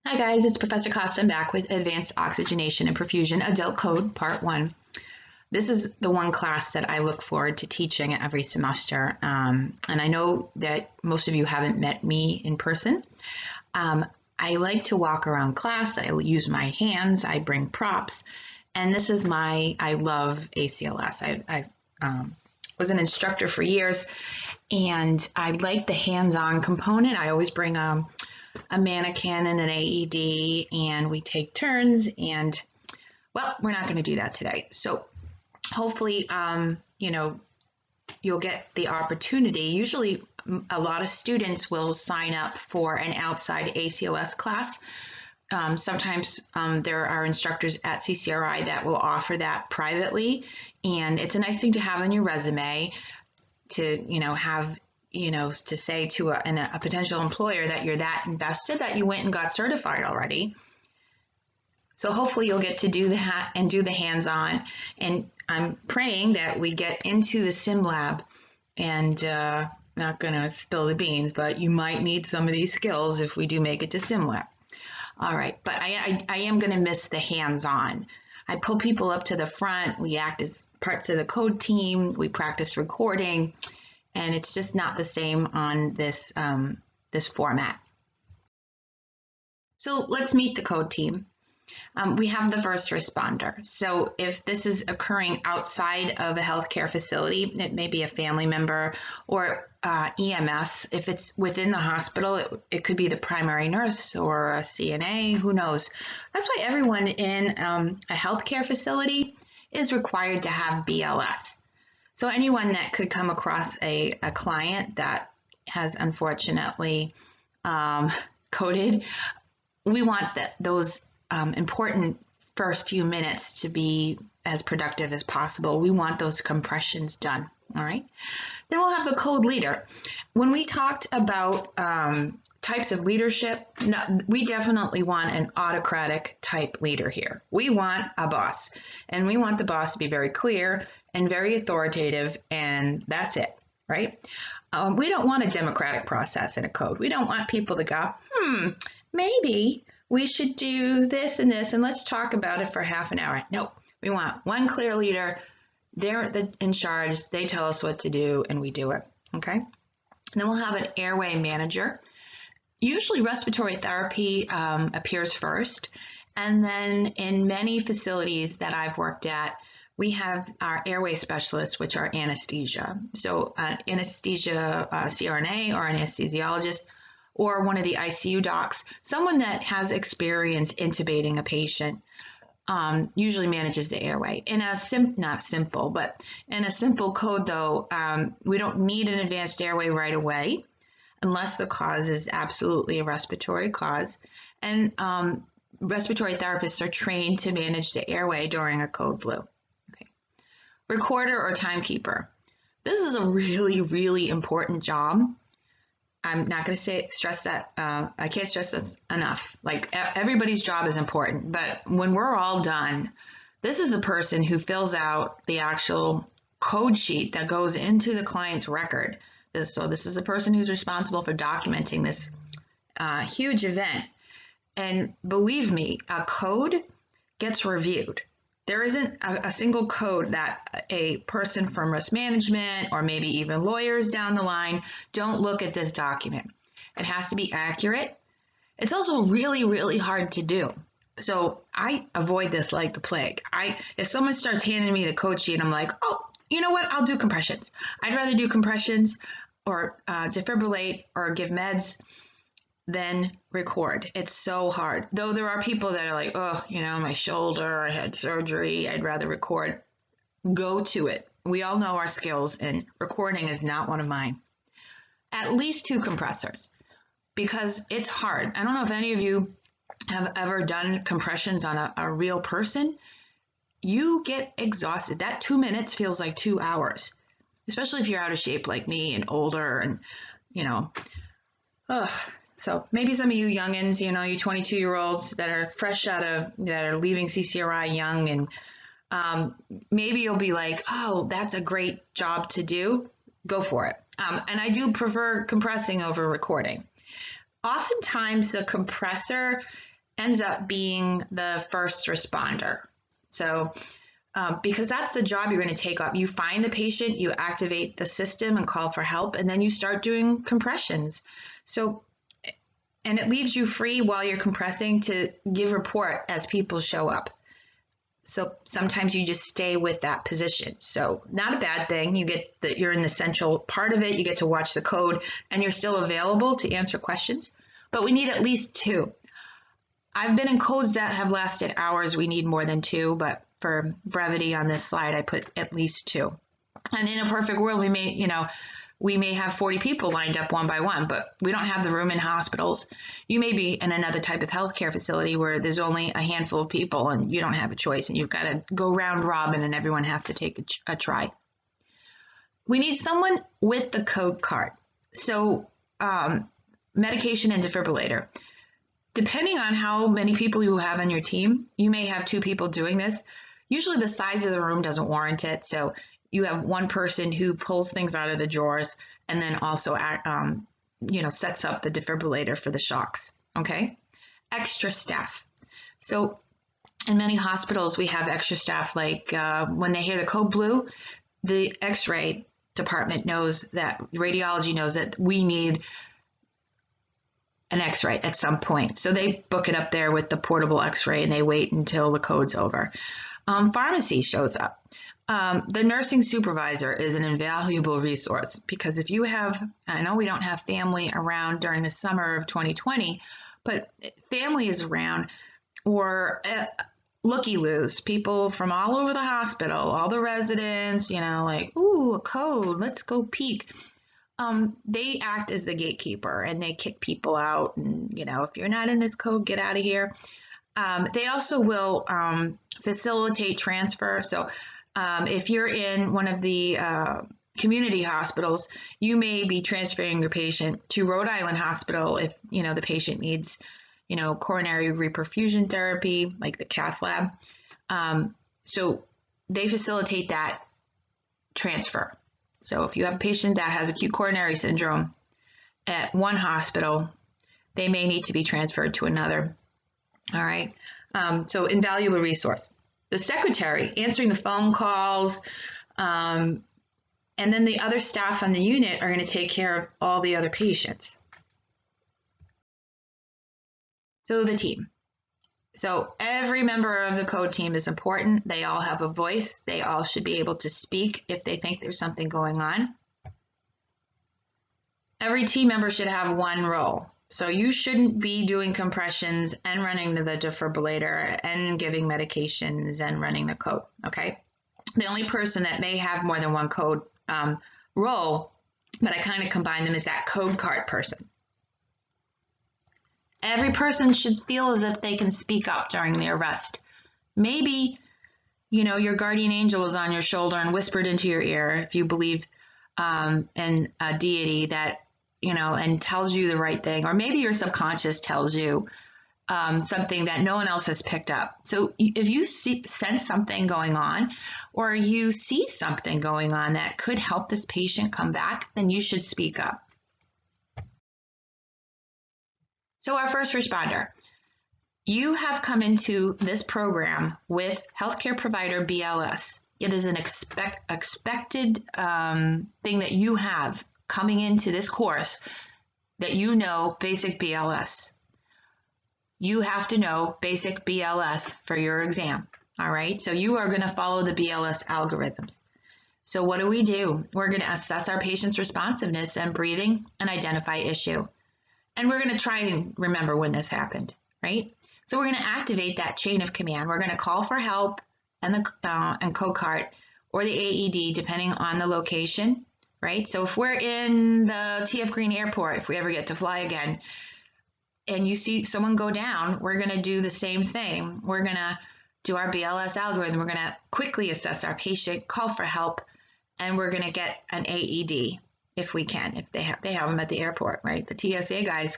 Hi guys, it's Professor Costa. I'm back with Advanced Oxygenation and Perfusion Adult Code Part 1. This is the one class that I look forward to teaching every semester. And I know that most of you haven't met me in person. I like to walk around class. I use my hands. I bring props. And this is I love ACLS. I was an instructor for years, and I like the hands-on component. I always bring a mannequin and an AED, and we take turns, and well, we're not going to do that today. So hopefully, you'll get the opportunity. Usually a lot of students will sign up for an outside ACLS class. Sometimes there are instructors at CCRI that will offer that privately, and it's a nice thing to have on your resume to, have to say to a potential employer that you're that invested that you went and got certified already. So hopefully you'll get to do that and do the hands-on. And I'm praying that we get into the sim lab, and not going to spill the beans, but you might need some of these skills if we do make it to sim lab. All right, but I am going to miss the hands-on. I pull people up to the front. We act as parts of the code team. We practice recording. And it's just not the same on this format. So let's meet the code team. We have the first responder. So if this is occurring outside of a healthcare facility, it may be a family member or EMS. If it's within the hospital, it could be the primary nurse or a CNA, who knows. That's why everyone in a healthcare facility is required to have BLS. So anyone that could come across a client that has unfortunately coded, we want those important first few minutes to be as productive as possible. We want those compressions done, all right? Then we'll have the code leader. When we talked about types of leadership, we definitely want an autocratic type leader here. We want a boss, and we want the boss to be very clear and very authoritative, and that's it, right? We don't want a democratic process in a code. We don't want people to go, maybe we should do this, and let's talk about it for half an hour. No, we want one clear leader. They're in charge. They tell us what to do, and we do it, okay? Then we'll have an airway manager. Usually respiratory therapy appears first, and then in many facilities that I've worked at, we have our airway specialists, which are anesthesia. So anesthesia CRNA or an anesthesiologist, or one of the ICU docs, someone that has experience intubating a patient, usually manages the airway. In a not simple, but in a simple code though, we don't need an advanced airway right away unless the cause is absolutely a respiratory cause. And respiratory therapists are trained to manage the airway during a code blue. Okay. Recorder or timekeeper. This is a really, really important job. I'm not going to stress that. I can't stress that enough. Like, everybody's job is important, but when we're all done, this is a person who fills out the actual code sheet that goes into the client's record. So this is a person who's responsible for documenting this huge event. And believe me, a code gets reviewed. There isn't a single code that a person from risk management or maybe even lawyers down the line don't look at this document. It has to be accurate. It's also really, really hard to do. So I avoid this like the plague. If someone starts handing me the code sheet, I'm like, oh, you know what? I'll do compressions. I'd rather do compressions or defibrillate or give meds than record. It's so hard. Though there are people that are like, oh, my shoulder, I had surgery, I'd rather record. Go to it. We all know our skills, and recording is not one of mine. At least 2 compressors, because it's hard. I don't know if any of you have ever done compressions on a real person. You get exhausted. That 2 minutes feels like 2 hours, especially if you're out of shape like me and older and, So maybe some of you youngins, you 22-year-olds that are that are leaving CCRI young, and maybe you'll be like, oh, that's a great job to do. Go for it. And I do prefer compressing over recording. Oftentimes the compressor ends up being the first responder. So because that's the job you're going to take up. You find the patient, you activate the system and call for help, and then you start doing compressions. So, and it leaves you free while you're compressing to give report as people show up. So sometimes you just stay with that position. So not a bad thing. You get that you're in the central part of it. You get to watch the code and you're still available to answer questions, but we need at least 2. I've been in codes that have lasted hours. We need more than 2, but for brevity on this slide, I put at least 2. And in a perfect world, we may have 40 people lined up one by one, but we don't have the room in hospitals. You may be in another type of healthcare facility where there's only a handful of people and you don't have a choice and you've got to go round robin and everyone has to take a try. We need someone with the code card. So medication and defibrillator. Depending on how many people you have on your team, you may have 2 people doing this. Usually the size of the room doesn't warrant it. So you have one person who pulls things out of the drawers and then also, sets up the defibrillator for the shocks, okay? Extra staff. So in many hospitals, we have extra staff, like when they hear the code blue, the x-ray department knows that, radiology knows that we need an x-ray at some point. So they book it up there with the portable x-ray and they wait until the code's over. Pharmacy shows up. The nursing supervisor is an invaluable resource because if you have, I know we don't have family around during the summer of 2020, but family is around, or looky-loos, people from all over the hospital, all the residents, like, ooh, a code, let's go peek. They act as the gatekeeper and they kick people out and, if you're not in this code, get out of here. They also will facilitate transfer. So if you're in one of the community hospitals, you may be transferring your patient to Rhode Island Hospital if, the patient needs, coronary reperfusion therapy, like the cath lab. So they facilitate that transfer. So if you have a patient that has acute coronary syndrome at one hospital, they may need to be transferred to another. All right. So invaluable resource. The secretary answering the phone calls, and then the other staff on the unit are going to take care of all the other patients. So the team. So every member of the code team is important. They all have a voice. They all should be able to speak if they think there's something going on. Every team member should have one role. So you shouldn't be doing compressions and running the defibrillator and giving medications and running the code, okay? The only person that may have more than one code role, but I kind of combine them, is that code card person. Every person should feel as if they can speak up during the arrest. Maybe, your guardian angel was on your shoulder and whispered into your ear, if you believe in a deity that, and tells you the right thing. Or maybe your subconscious tells you something that no one else has picked up. So if you sense something going on, or you see something going on that could help this patient come back, then you should speak up. So our first responder, you have come into this program with healthcare provider BLS. It is an expected thing that you have coming into this course, that basic BLS. You have to know basic BLS for your exam, all right? So you are going to follow the BLS algorithms. So what do? We're going to assess our patient's responsiveness and breathing and identify issue. And we're going to try and remember when this happened, right? So we're going to activate that chain of command. We're going to call for help and code cart or the AED, depending on the location, right? So if we're in the TF Green Airport, if we ever get to fly again, and you see someone go down, we're going to do the same thing. We're going to do our BLS algorithm. We're going to quickly assess our patient, call for help, and we're going to get an AED. If we can, if they have them at the airport, right? The TSA guys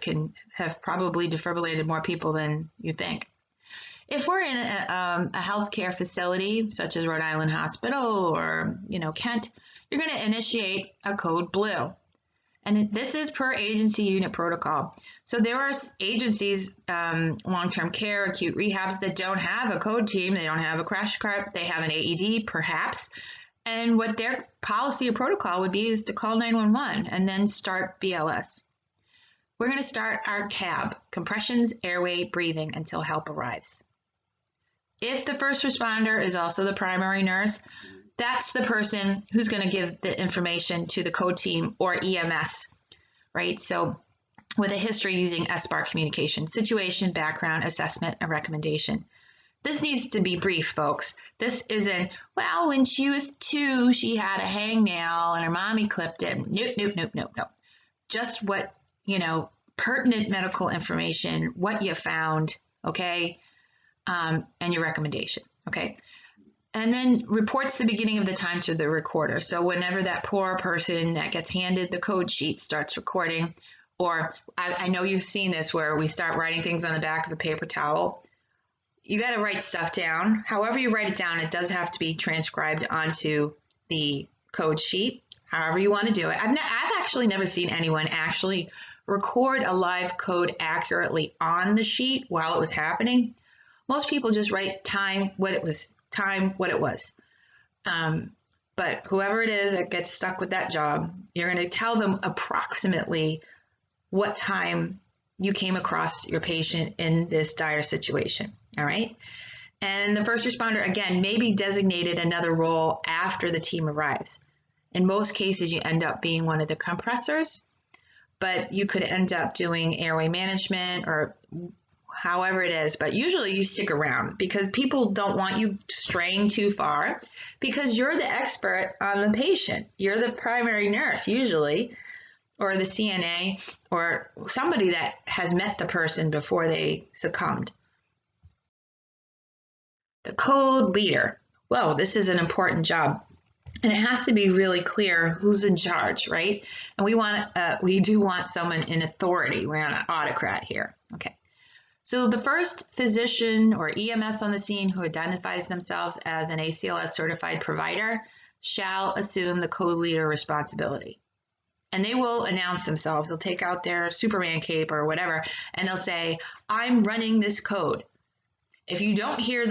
have probably defibrillated more people than you think. If we're in a healthcare facility, such as Rhode Island Hospital or, Kent, you're going to initiate a code blue. And this is per agency unit protocol. So there are agencies, long-term care, acute rehabs, that don't have a code team. They don't have a crash cart. They have an AED, perhaps. And what their policy or protocol would be is to call 911 and then start BLS. We're going to start our CAB, compressions, airway, breathing, until help arrives. If the first responder is also the primary nurse, that's the person who's going to give the information to the code team or EMS, right? So with a history using SBAR communication, situation, background, assessment, and recommendation. This needs to be brief, folks. This isn't, well, when she was 2, she had a hangnail and her mommy clipped it. Nope, nope, nope, nope, nope. Just what, pertinent medical information, what you found, okay, and your recommendation, okay? And then reports the beginning of the time to the recorder. So whenever that poor person that gets handed the code sheet starts recording, or I know you've seen this where we start writing things on the back of a paper towel. You got to write stuff down. However you write it down, it does have to be transcribed onto the code sheet, however you want to do it. I've actually never seen anyone actually record a live code accurately on the sheet while it was happening. Most people just write time, what it was. But whoever it is that gets stuck with that job, you're going to tell them approximately what time you came across your patient in this dire situation, all right? And the first responder, again, may be designated another role after the team arrives. In most cases, you end up being one of the compressors, but you could end up doing airway management or however it is, but usually you stick around because people don't want you straying too far because you're the expert on the patient. You're the primary nurse usually, or the CNA, or somebody that has met the person before they succumbed. The code leader. Whoa, this is an important job. And it has to be really clear who's in charge, right? And we do want someone in authority. We're not an autocrat here. Okay. So the first physician or EMS on the scene who identifies themselves as an ACLS certified provider shall assume the code leader responsibility. And they will announce themselves. They'll take out their Superman cape or whatever, and they'll say, I'm running this code. If you don't hear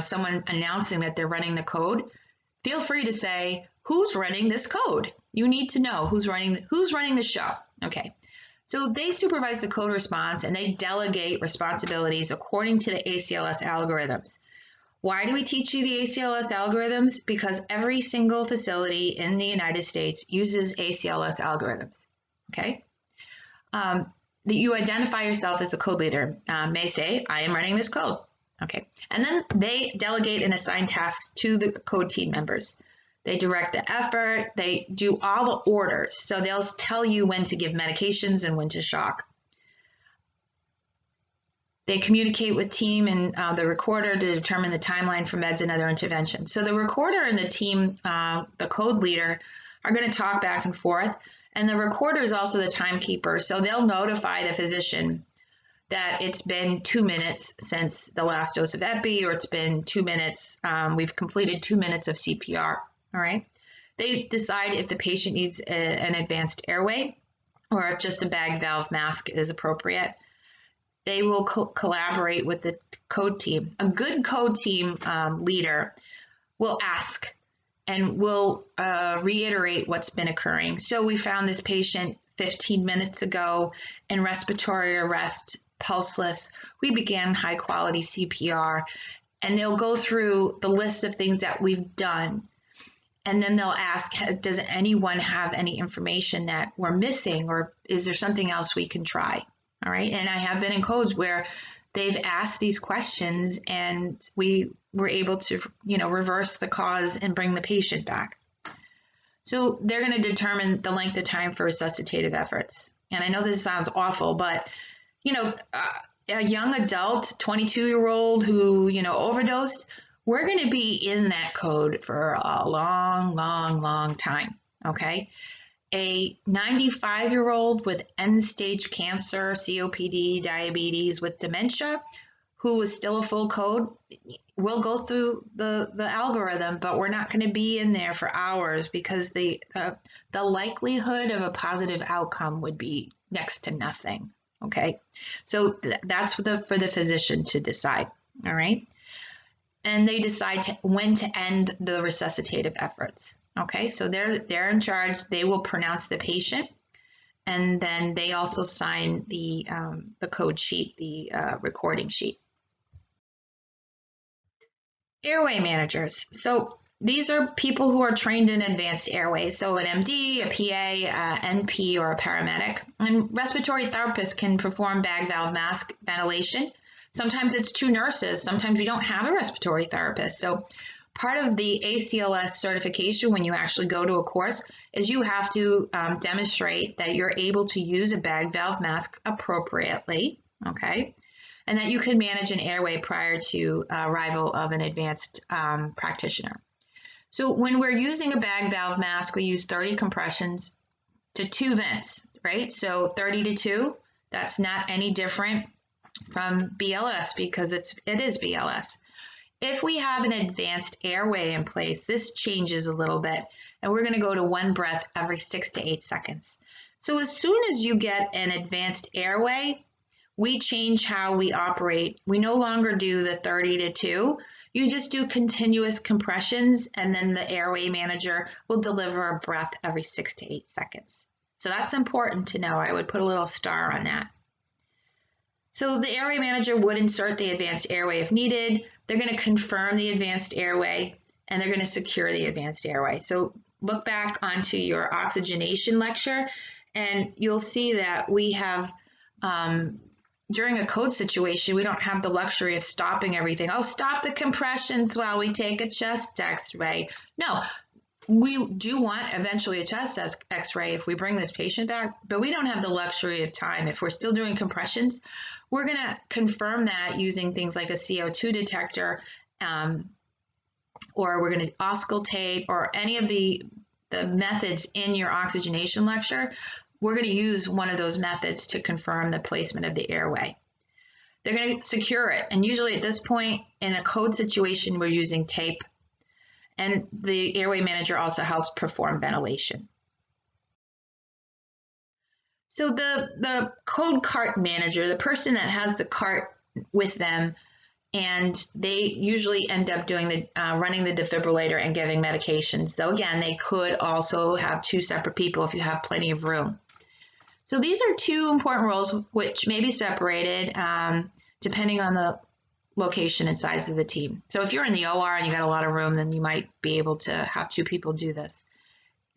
someone announcing that they're running the code, feel free to say, who's running this code? You need to know who's running the show. Okay. So they supervise the code response and they delegate responsibilities according to the ACLS algorithms. Why do we teach you the ACLS algorithms? Because every single facility in the United States uses ACLS algorithms, okay? You identify yourself as a code leader. May say, I am running this code, okay? And then they delegate and assign tasks to the code team members. They direct the effort, they do all the orders. So they'll tell you when to give medications and when to shock. They communicate with team and the recorder to determine the timeline for meds and other interventions. So the recorder and the team, the code leader, are going to talk back and forth. And the recorder is also the timekeeper. So they'll notify the physician that it's been 2 minutes since the last dose of epi, or it's been 2 minutes, we've completed 2 minutes of CPR. All right. They decide if the patient needs an advanced airway or if just a bag valve mask is appropriate. They will collaborate with the code team. A good code team leader will ask and will reiterate what's been occurring. So we found this patient 15 minutes ago in respiratory arrest, pulseless. We began high quality CPR, and they'll go through the list of things that we've done. And then they'll ask, does anyone have any information that we're missing, or is there something else we can try? All right. And I have been in codes where they've asked these questions and we were able to, reverse the cause and bring the patient back. So they're going to determine the length of time for resuscitative efforts. And I know this sounds awful, but, a young adult, 22-year-old who, overdosed, we're going to be in that code for a long, long, long time. Okay. A 95-year-old with end-stage cancer, COPD, diabetes, with dementia, who is still a full code, we'll go through the algorithm, but we're not going to be in there for hours because the likelihood of a positive outcome would be next to nothing. Okay, so that's for the physician to decide. All right, and they decide when to end the resuscitative efforts. Okay, so they're in charge. They will pronounce the patient, and then they also sign the code sheet, the recording sheet. Airway managers. So these are people who are trained in advanced airways. So an MD, a PA, NP, or a paramedic. And respiratory therapists can perform bag valve mask ventilation. Sometimes it's two nurses. Sometimes we don't have a respiratory therapist. So part of the ACLS certification when you actually go to a course is you have to demonstrate that you're able to use a bag valve mask appropriately, okay? And that you can manage an airway prior to arrival of an advanced practitioner. So when we're using a bag valve mask, we use 30 compressions to 2 vents, right? So 30 to 2, that's not any different from BLS because it is BLS. If we have an advanced airway in place, this changes a little bit, and we're going to go to 1 breath every 6 to 8 seconds. So as soon as you get an advanced airway, we change how we operate. We no longer do the 30 to 2. You just do continuous compressions, and then the airway manager will deliver a breath every 6 to 8 seconds. So that's important to know. I would put a little star on that. So the airway manager would insert the advanced airway if needed. They're going to confirm the advanced airway, and they're going to secure the advanced airway. So look back onto your oxygenation lecture, and you'll see that we have during a code situation, we don't have the luxury of stopping everything. Oh, stop the compressions while we take a chest x-ray. No, we do want eventually a chest x-ray if we bring this patient back, but we don't have the luxury of time. If we're still doing compressions, we're going to confirm that using things like a CO2 detector, or we're going to auscultate, or any of the methods in your oxygenation lecture. We're going to use one of those methods to confirm the placement of the airway. They're going to secure it. And usually at this point in a code situation, we're using tape. And the airway manager also helps perform ventilation. So the code cart manager, the person that has the cart with them, and they usually end up doing the running the defibrillator and giving medications. Though again, they could also have 2 separate people if you have plenty of room. So these are 2 important roles which may be separated depending on the location and size of the team. So if you're in the OR and you got a lot of room, then you might be able to have 2 people do this.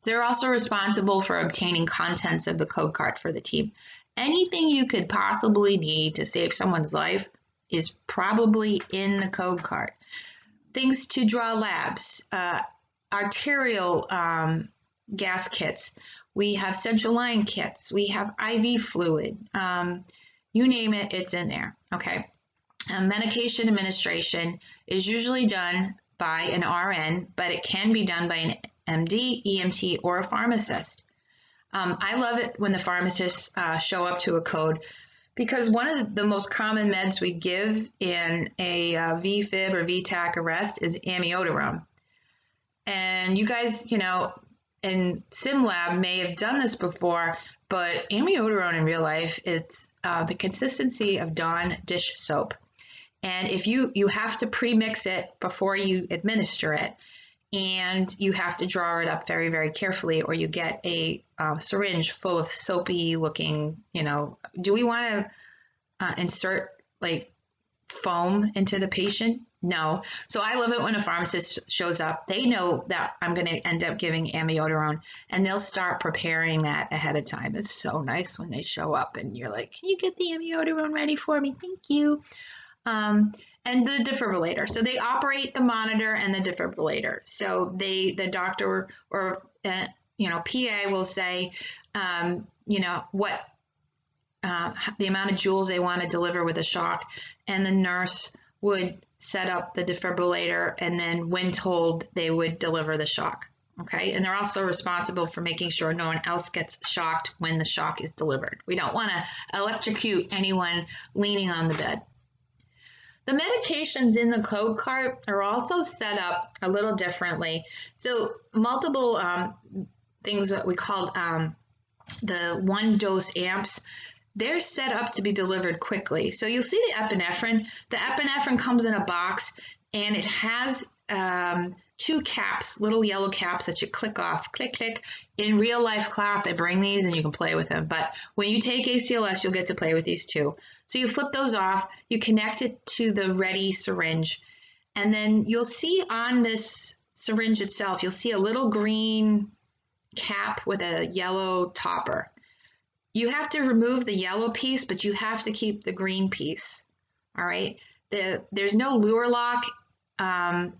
They're also responsible for obtaining contents of the code cart for the team. Anything you could possibly need to save someone's life is probably in the code cart. Things to draw labs, arterial gas kits. We have central line kits. We have IV fluid. You name it, it's in there. Okay. Medication administration is usually done by an RN, but it can be done by an MD, EMT, or a pharmacist. I love it when the pharmacists show up to a code, because one of the most common meds we give in a VFib or VTAC arrest is amiodarone. And you guys, in SimLab may have done this before, but amiodarone in real life, it's the consistency of Dawn dish soap. And if you have to pre-mix it before you administer it, and you have to draw it up very, very carefully, or you get a syringe full of soapy looking, do we want to insert like foam into the patient? No. So I love it when a pharmacist shows up. They know that I'm going to end up giving amiodarone, and they'll start preparing that ahead of time. It's so nice when they show up and you're like, can you get the amiodarone ready for me? Thank you. And the defibrillator. So they operate the monitor and the defibrillator. So the doctor or PA will say, what the amount of joules they want to deliver with a shock, and the nurse would set up the defibrillator, and then when told, they would deliver the shock. Okay, and they're also responsible for making sure no one else gets shocked when the shock is delivered. We don't want to electrocute anyone leaning on the bed. The medications in the code cart are also set up a little differently. So multiple things that we call the one dose amps, they're set up to be delivered quickly. So you'll see the epinephrine. The epinephrine comes in a box and it has two caps, little yellow caps that you click off, click, click. In real life class, I bring these and you can play with them. But when you take ACLS, you'll get to play with these too. So you flip those off, you connect it to the ready syringe, and then you'll see on this syringe itself, you'll see a little green cap with a yellow topper. You have to remove the yellow piece, but you have to keep the green piece. All right. There's no lure lock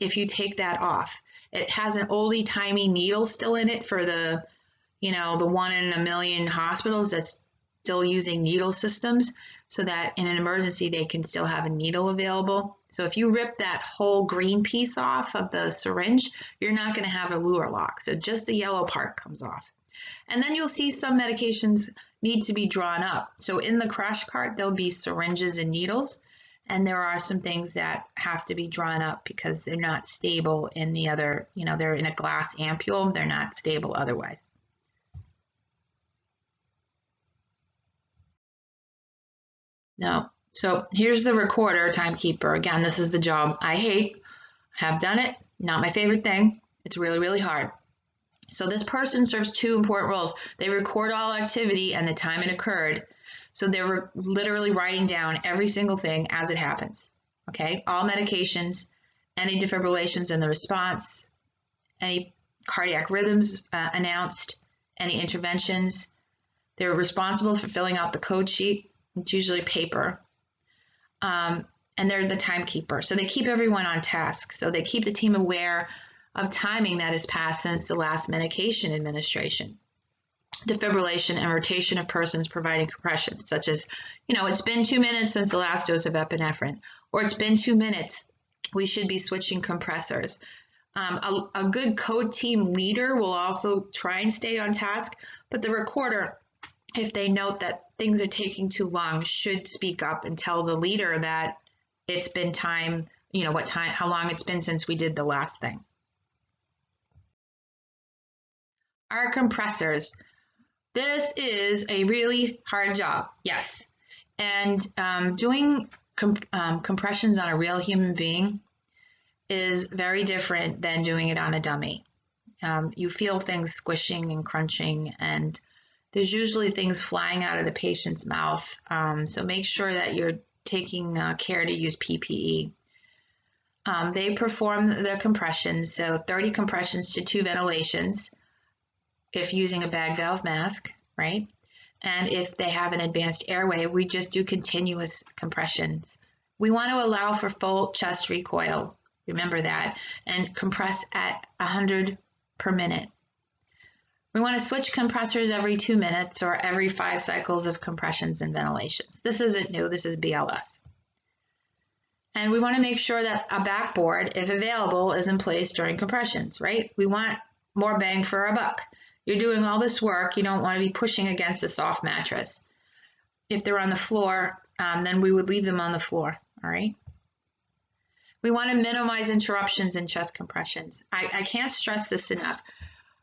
if you take that off. It has an oldie-timey needle still in it for the, the 1 in a million hospitals that's still using needle systems, so that in an emergency they can still have a needle available. So if you rip that whole green piece off of the syringe, you're not going to have a lure lock. So just the yellow part comes off. And then you'll see some medications need to be drawn up. So in the crash cart, there'll be syringes and needles. And there are some things that have to be drawn up because they're not stable in the other, they're in a glass ampule. They're not stable otherwise. No. So here's the recorder timekeeper. Again, this is the job I hate. Have done it. Not my favorite thing. It's really, really hard. So this person serves two important roles. They record all activity and the time it occurred. So they're literally writing down every single thing as it happens. Okay, all medications, any defibrillations in the response, any cardiac rhythms announced, any interventions. They're responsible for filling out the code sheet. It's usually paper. And they're the timekeeper. So they keep everyone on task. So they keep the team aware of timing that has passed since the last medication administration. Defibrillation and rotation of persons providing compressions, such as, it's been 2 minutes since the last dose of epinephrine, or it's been 2 minutes, we should be switching compressors. A good code team leader will also try and stay on task, but the recorder, if they note that things are taking too long, should speak up and tell the leader that it's been time, how long it's been since we did the last thing. Our compressors. This is a really hard job, yes. And doing compressions on a real human being is very different than doing it on a dummy. You feel things squishing and crunching, and there's usually things flying out of the patient's mouth. So make sure that you're taking care to use PPE. They perform the compressions, so 30 compressions to 2 ventilations if using a bag valve mask, right? And if they have an advanced airway, we just do continuous compressions. We want to allow for full chest recoil, remember that, and compress at 100 per minute. We want to switch compressors every 2 minutes or every 5 cycles of compressions and ventilations. This isn't new, this is BLS. And we want to make sure that a backboard, if available, is in place during compressions, right? We want more bang for our buck. You're doing all this work, you don't want to be pushing against a soft mattress. If they're on the floor, then we would leave them on the floor, all right? We want to minimize interruptions in chest compressions. I can't stress this enough.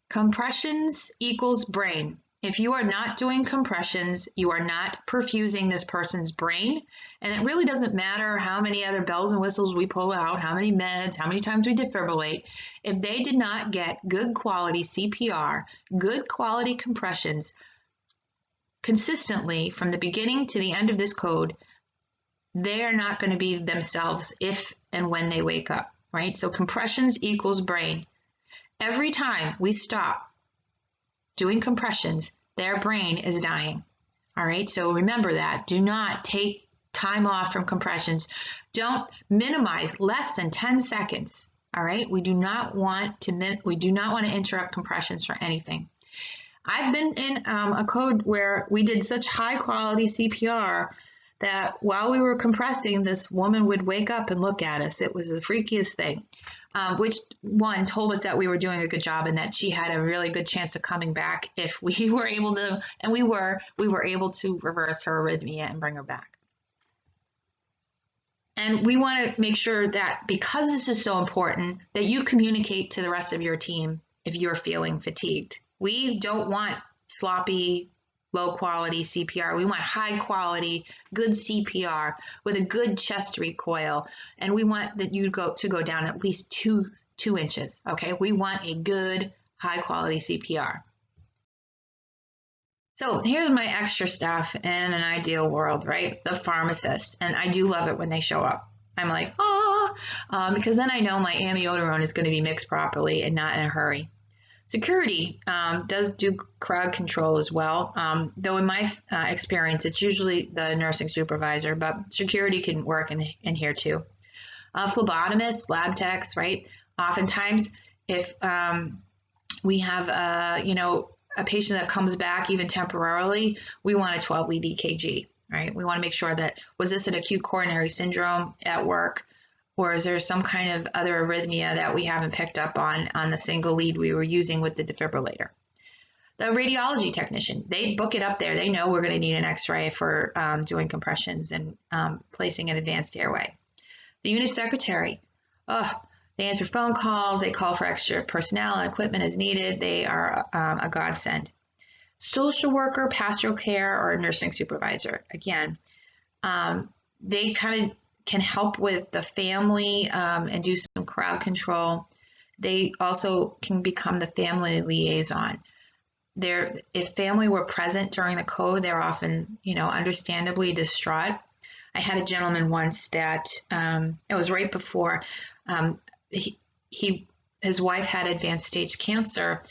Compressions equals brain. If you are not doing compressions, you are not perfusing this person's brain, and it really doesn't matter how many other bells and whistles we pull out, how many meds, how many times we defibrillate. If they did not get good quality CPR, good quality compressions consistently from the beginning to the end of this code, they are not going to be themselves if and when they wake up, right? So compressions equals brain. Every time we stop doing compressions, their brain is dying. All right, so remember that. Do not take time off from compressions. Don't minimize less than 10 seconds. All right, we do not want to interrupt compressions for anything. I've been in a code where we did such high quality CPR that while we were compressing, this woman would wake up and look at us. It was the freakiest thing. Which one told us that we were doing a good job and that she had a really good chance of coming back if we were able to, and we were able to reverse her arrhythmia and bring her back. And we want to make sure that because this is so important, that you communicate to the rest of your team if you're feeling fatigued. We don't want sloppy, low quality CPR. We want high quality, good CPR with a good chest recoil. And we want that you to go down at least two inches. Okay. We want a good, high quality CPR. So here's my extra stuff in an ideal world, right? The pharmacist. And I do love it when they show up. I'm like, because then I know my amiodarone is going to be mixed properly and not in a hurry. Security does do crowd control as well, though in my experience, it's usually the nursing supervisor, but security can work in here too. Phlebotomists, lab techs, right? Oftentimes, if we have a patient that comes back even temporarily, we want a 12-lead EKG, right? We want to make sure that, was this an acute coronary syndrome at work, or is there some kind of other arrhythmia that we haven't picked up on the single lead we were using with the defibrillator? The radiology technician, they book it up there. They know we're going to need an x-ray for doing compressions and placing an advanced airway. The unit secretary, they answer phone calls, they call for extra personnel and equipment as needed. They are a godsend. Social worker, pastoral care, or nursing supervisor. Again, they kind of can help with the family and do some crowd control. They also can become the family liaison. If family were present during the code, they're often, understandably distraught. I had a gentleman once that it was right before his wife had advanced stage cancer,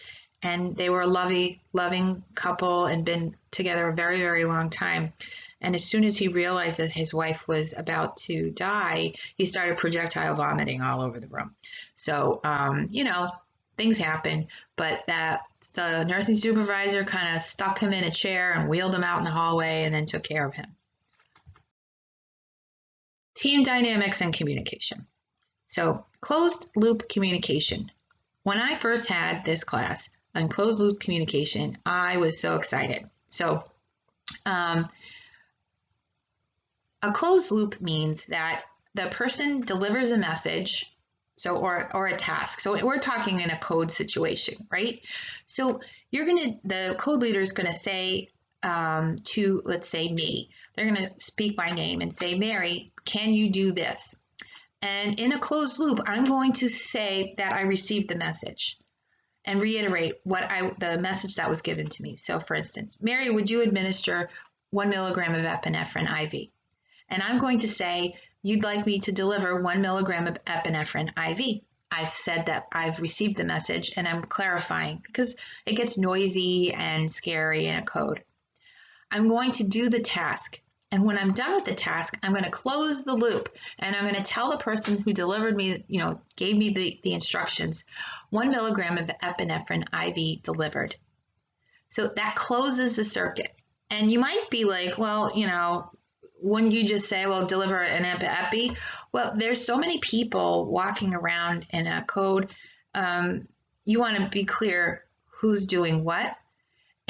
and they were a loving couple and been together a very, very long time. And as soon as he realized that his wife was about to die, he started projectile vomiting all over the room. So, things happen, but the nursing supervisor kind of stuck him in a chair and wheeled him out in the hallway and then took care of him. Team dynamics and communication. So closed loop communication. When I first had this class on closed loop communication, I was so excited. So a closed loop means that the person delivers a message, or a task. So we're talking in a code situation, right? So the code leader is going to say to, let's say, me, they're going to speak my name and say, Mary, can you do this? And in a closed loop, I'm going to say that I received the message and reiterate the message that was given to me. So for instance, Mary, would you administer 1 milligram of epinephrine IV? And I'm going to say, you'd like me to deliver 1 milligram of epinephrine IV. I've said that I've received the message, and I'm clarifying because it gets noisy and scary in a code. I'm going to do the task. And when I'm done with the task, I'm going to close the loop, and I'm going to tell the person who delivered me, gave me the instructions, 1 milligram of epinephrine IV delivered. So that closes the circuit. And you might be like, well, wouldn't you just say, well, deliver an epi? Well, there's so many people walking around in a code. You want to be clear who's doing what.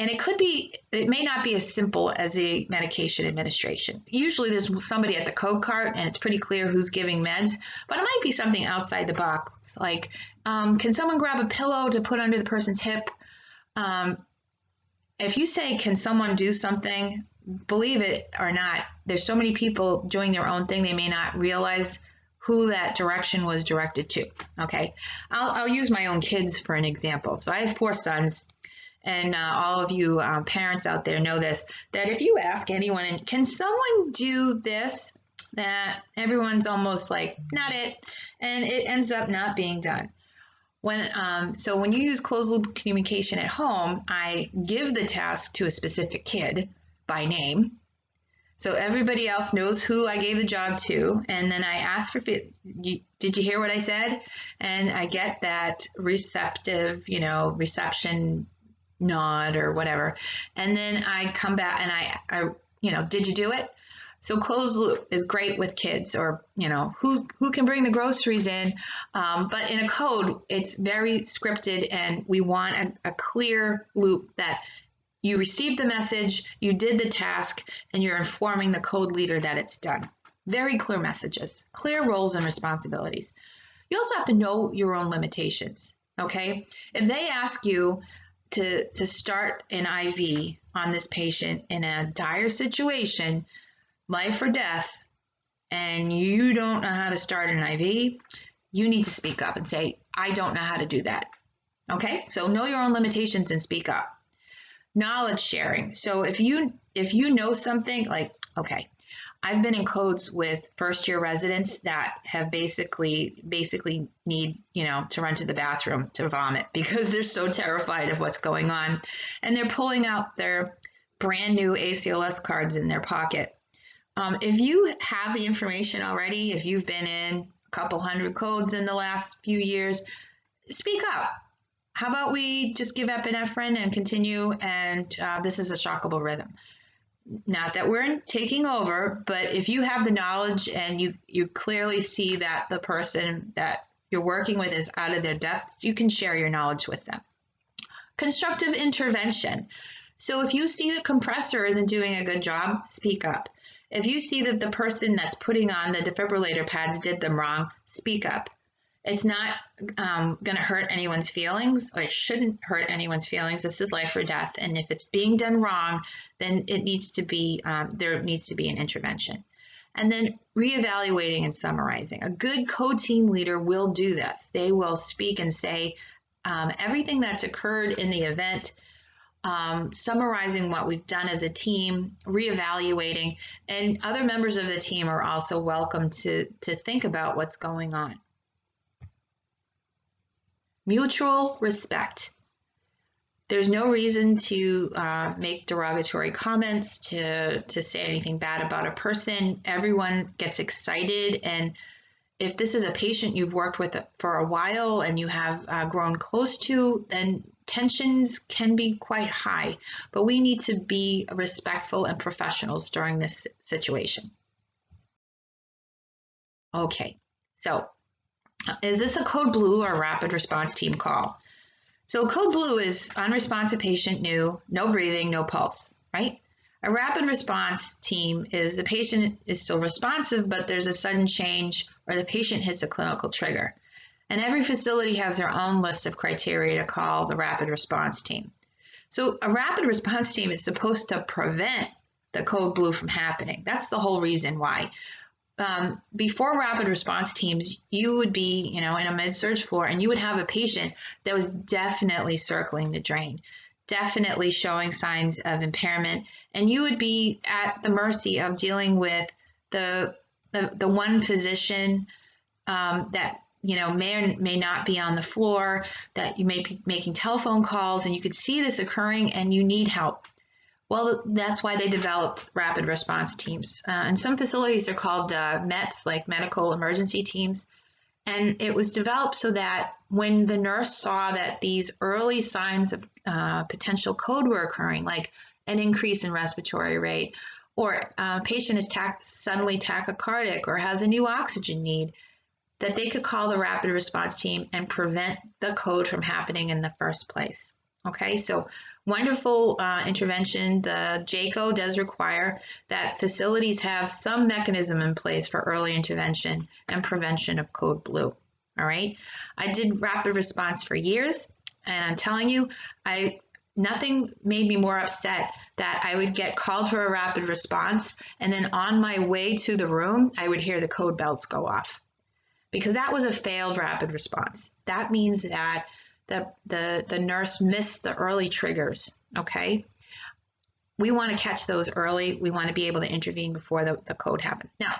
And it may not be as simple as a medication administration. Usually there's somebody at the code cart and it's pretty clear who's giving meds, but it might be something outside the box. Like, can someone grab a pillow to put under the person's hip? If you say, can someone do something, believe it or not, there's so many people doing their own thing, they may not realize who that direction was directed to, okay? I'll use my own kids for an example. So I have 4 sons, and all of you parents out there know this, that if you ask anyone, can someone do this, that everyone's almost like, not it, and it ends up not being done. So when you use closed loop communication at home, I give the task to a specific kid by name. So everybody else knows who I gave the job to, and then I ask for, did you hear what I said? And I get that reception nod or whatever. And then I come back and I did you do it? So closed loop is great with kids, or, who can bring the groceries in. But in a code, it's very scripted, and we want a clear loop that you received the message, you did the task, and you're informing the code leader that it's done. Very clear messages, clear roles and responsibilities. You also have to know your own limitations, okay? If they ask you to start an IV on this patient in a dire situation, life or death, and you don't know how to start an IV, you need to speak up and say, I don't know how to do that. Okay, so know your own limitations and speak up. Knowledge sharing. So if you know something, like, okay, I've been in codes with first-year residents that have basically need, to run to the bathroom to vomit because they're so terrified of what's going on, and they're pulling out their brand new ACLS cards in their pocket. If you have the information already, if you've been in a couple hundred codes in the last few years, speak up. How about we just give epinephrine and continue, and this is a shockable rhythm. Not that we're taking over, but if you have the knowledge and you clearly see that the person that you're working with is out of their depth, you can share your knowledge with them. Constructive intervention. So if you see the compressor isn't doing a good job, speak up. If you see that the person that's putting on the defibrillator pads did them wrong, speak up. It's not going to hurt anyone's feelings, or it shouldn't hurt anyone's feelings. This is life or death, and if it's being done wrong, then it needs to be there needs to be an intervention. And then reevaluating and summarizing. A good co-team leader will do this. They will speak and say everything that's occurred in the event, summarizing what we've done as a team, reevaluating, and other members of the team are also welcome to think about what's going on. Mutual respect. There's no reason to make derogatory comments, to say anything bad about a person. Everyone gets excited, and if this is a patient you've worked with for a while and you have grown close to, then tensions can be quite high, but we need to be respectful and professionals during this situation. Okay, so is this a code blue or rapid response team call? So code blue is unresponsive patient new, no breathing, no pulse, right? A rapid response team is the patient is still responsive, but there's a sudden change or the patient hits a clinical trigger. And every facility has their own list of criteria to call the rapid response team. So a rapid response team is supposed to prevent the code blue from happening. That's the whole reason why. Before rapid response teams, you would be, in a med-surg floor, and you would have a patient that was definitely circling the drain, definitely showing signs of impairment, and you would be at the mercy of dealing with the one physician that may or may not be on the floor, that you may be making telephone calls, and you could see this occurring, and you need help. Well, that's why they developed rapid response teams. In some facilities, they're called METs, like medical emergency teams. And it was developed so that when the nurse saw that these early signs of potential code were occurring, like an increase in respiratory rate, or a patient is suddenly tachycardic or has a new oxygen need, that they could call the rapid response team and prevent the code from happening in the first place. Okay, so wonderful intervention. The JCO does require that facilities have some mechanism in place for early intervention and prevention of code blue. All right, I did rapid response for years, and I'm telling you, nothing made me more upset that I would get called for a rapid response, and then on my way to the room, I would hear the code bells go off, because that was a failed rapid response. That means that the nurse missed the early triggers, okay? We want to catch those early. We want to be able to intervene before the code happens. Now,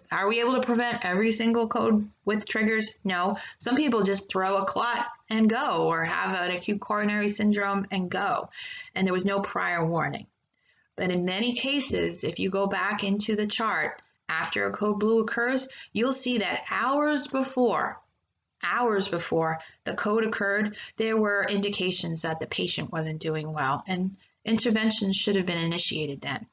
are we able to prevent every single code with triggers? No. Some people just throw a clot and go, or have an acute coronary syndrome and go, and there was no prior warning. But in many cases, if you go back into the chart after a code blue occurs, you'll see that hours before the code occurred, there were indications that the patient wasn't doing well, and intervention should have been initiated then.